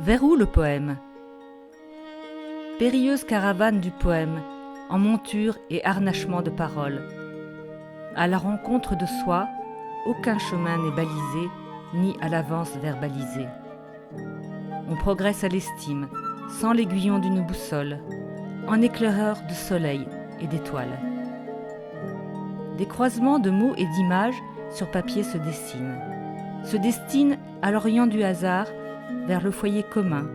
Vers où le poème ? Périlleuse caravane du poème, en monture et harnachement de paroles. À la rencontre de soi, aucun chemin n'est balisé, ni à l'avance verbalisé. On progresse à l'estime, sans l'aiguillon d'une boussole, en éclaireur de soleil et d'étoiles. Des croisements de mots et d'images sur papier se destinent à l'orient du hasard vers le foyer commun,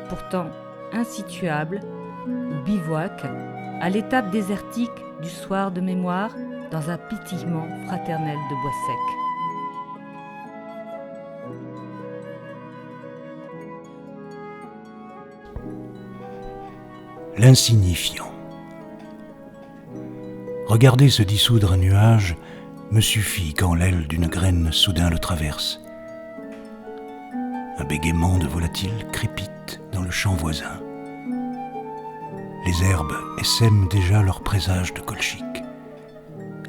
pourtant insituable, ou bivouac, à l'étape désertique du soir de mémoire dans un pétillement fraternel de bois sec. L'insignifiant. Regarder se dissoudre un nuage me suffit quand l'aile d'une graine soudain le traverse. Un bégaiement de volatile crépite dans le champ voisin. Les herbes essaiment déjà leur présage de colchique.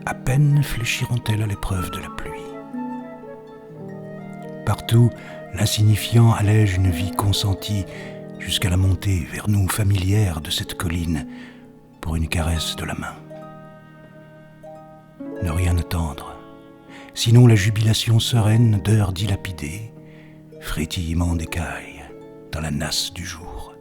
À peine fléchiront-elles à l'épreuve de la pluie. Partout, l'insignifiant allège une vie consentie jusqu'à la montée vers nous familière de cette colline pour une caresse de la main. Ne rien attendre, sinon la jubilation sereine d'heures dilapidées, frétillement d'écailles dans la nasse du jour.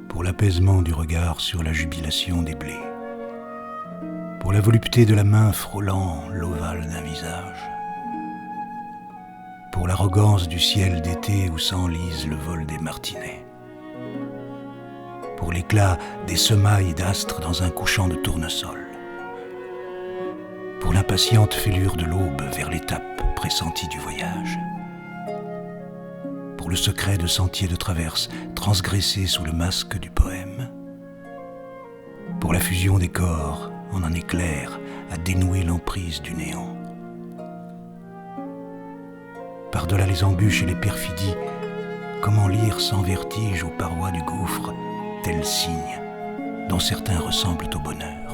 Pour l'apaisement du regard sur la jubilation des blés, pour la volupté de la main frôlant l'ovale d'un visage, pour l'arrogance du ciel d'été où s'enlise le vol des martinets, pour l'éclat des semailles d'astres dans un couchant de tournesol, pour l'impatiente fêlure de l'aube vers l'étape pressentie du voyage, pour le secret de sentiers de traverse transgressés sous le masque du poème, pour la fusion des corps en un éclair à dénouer l'emprise du néant. Par-delà les embûches et les perfidies, comment lire sans vertige aux parois du gouffre tel signe dont certains ressemblent au bonheur?